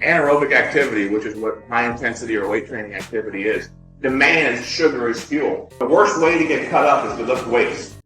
Anaerobic activity, which is what high intensity or weight training activity is, demands sugar as fuel. The worst way to get cut up is to lift weights.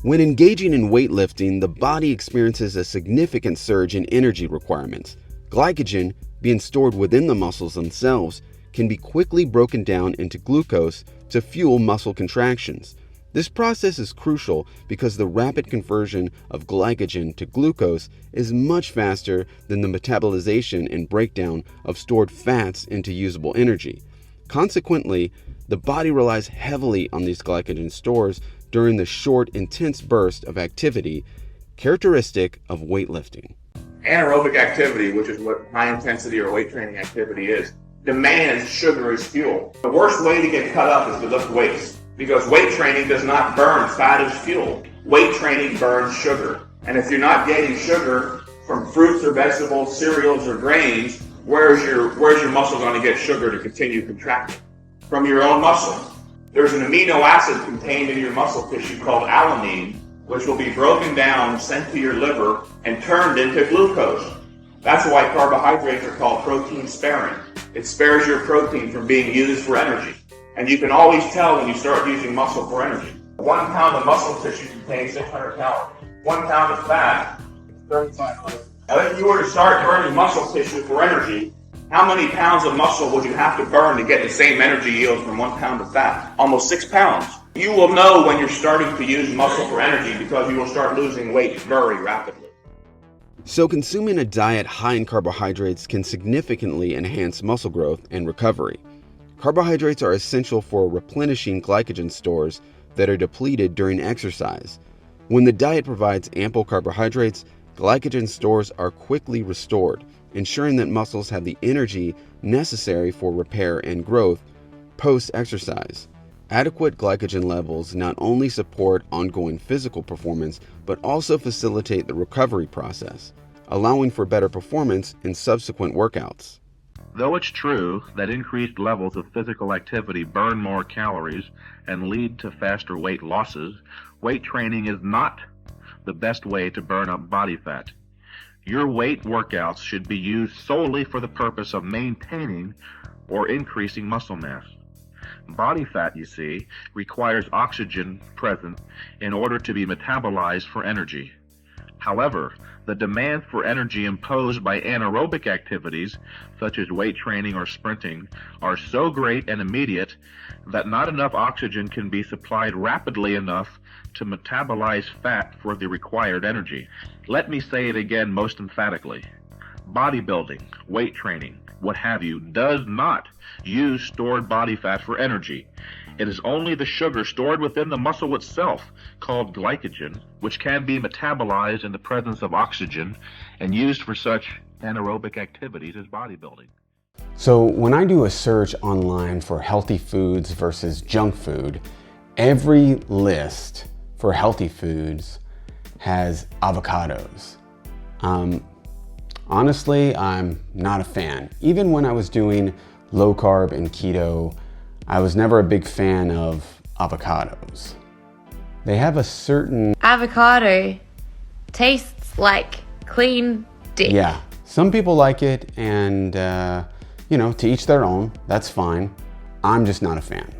When engaging in weightlifting, the body experiences a significant surge in energy requirements. Glycogen, being stored within the muscles themselves, can be quickly broken down into glucose to fuel muscle contractions. This process is crucial because the rapid conversion of glycogen to glucose is much faster than the metabolization and breakdown of stored fats into usable energy. Consequently, the body relies heavily on these glycogen stores during the short, intense burst of activity characteristic of weightlifting. Anaerobic activity, which is what high intensity or weight training activity is, demands sugar as fuel. The worst way to get cut up is to lift weights, because weight training does not burn fat as fuel. Weight training burns sugar. And if you're not getting sugar from fruits or vegetables, cereals or grains, where's your muscle going to get sugar to continue contracting? From your own muscle. There's an amino acid contained in your muscle tissue called alanine, which will be broken down, sent to your liver, and turned into glucose. That's why carbohydrates are called protein sparing. It spares your protein from being used for energy. And you can always tell when you start using muscle for energy. 1 pound of muscle tissue contains 600 calories. 1 pound of fat, 3,500. Now if you were to start burning muscle tissue for energy, how many pounds of muscle would you have to burn to get the same energy yield from 1 pound of fat? Almost 6 pounds. You will know when you're starting to use muscle for energy because you will start losing weight very rapidly. So consuming a diet high in carbohydrates can significantly enhance muscle growth and recovery. Carbohydrates are essential for replenishing glycogen stores that are depleted during exercise. When the diet provides ample carbohydrates, glycogen stores are quickly restored, ensuring that muscles have the energy necessary for repair and growth post-exercise. Adequate glycogen levels not only support ongoing physical performance, but also facilitate the recovery process, allowing for better performance in subsequent workouts. Though it's true that increased levels of physical activity burn more calories and lead to faster weight losses, weight training is not the best way to burn up body fat. Your weight workouts should be used solely for the purpose of maintaining or increasing muscle mass. Body fat, you see, requires oxygen present in order to be metabolized for energy. However, the demand for energy imposed by anaerobic activities, such as weight training or sprinting, are so great and immediate that not enough oxygen can be supplied rapidly enough to metabolize fat for the required energy. Let me say it again most emphatically. Bodybuilding, weight training, what have you, does not use stored body fat for energy. It is only the sugar stored within the muscle itself, called glycogen, which can be metabolized in the presence of oxygen and used for such anaerobic activities as bodybuilding. So when I do a search online for healthy foods versus junk food, every list for healthy foods has avocados. Honestly, I'm not a fan. Even when I was doing low carb and keto, I was never a big fan of avocados. They have a certain... Avocado tastes like clean dick. Yeah, some people like it and, to each their own, that's fine. I'm just not a fan.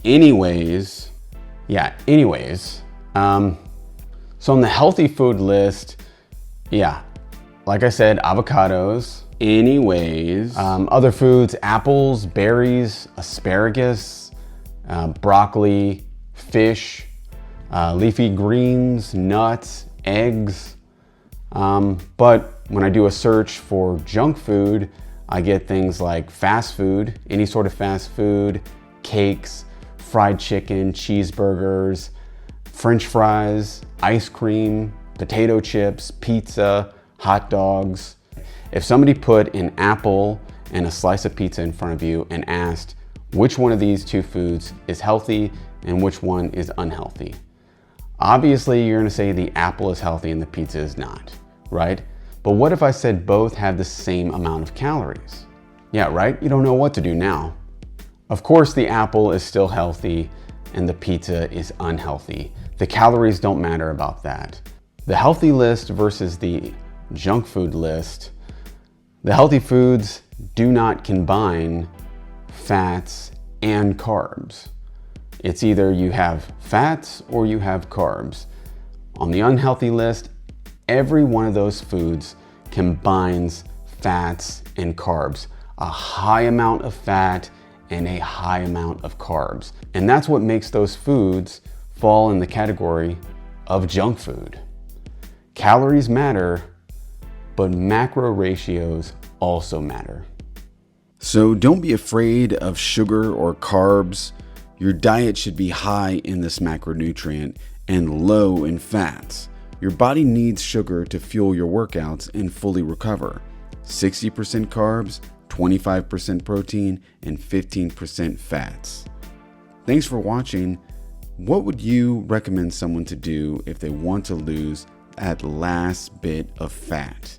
Anyways, so on the healthy food list, like I said, avocados. Other foods, apples, berries, asparagus, broccoli, fish, leafy greens, nuts, eggs. But when I do a search for junk food, I get things like fast food, any sort of fast food, cakes, fried chicken, cheeseburgers, French fries, ice cream, potato chips, pizza, hot dogs. If somebody put an apple and a slice of pizza in front of you and asked which one of these two foods is healthy and which one is unhealthy, obviously you're gonna say the apple is healthy and the pizza is not, right? But what if I said both have the same amount of calories? Yeah, right? You don't know what to do now. Of course, the apple is still healthy and the pizza is unhealthy. The calories don't matter about that. The healthy list versus the junk food list. The healthy foods do not combine fats and carbs. It's either you have fats or you have carbs. On the unhealthy list, every one of those foods combines fats and carbs, a high amount of fat and a high amount of carbs. And that's what makes those foods fall in the category of junk food. Calories matter, but macro ratios also matter. So don't be afraid of sugar or carbs. Your diet should be high in this macronutrient and low in fats. Your body needs sugar to fuel your workouts and fully recover. 60% carbs, 25% protein, and 15% fats. Thanks for watching. What would you recommend someone to do if they want to lose that last bit of fat?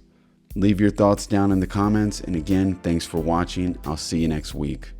Leave your thoughts down in the comments. And again, thanks for watching. I'll see you next week.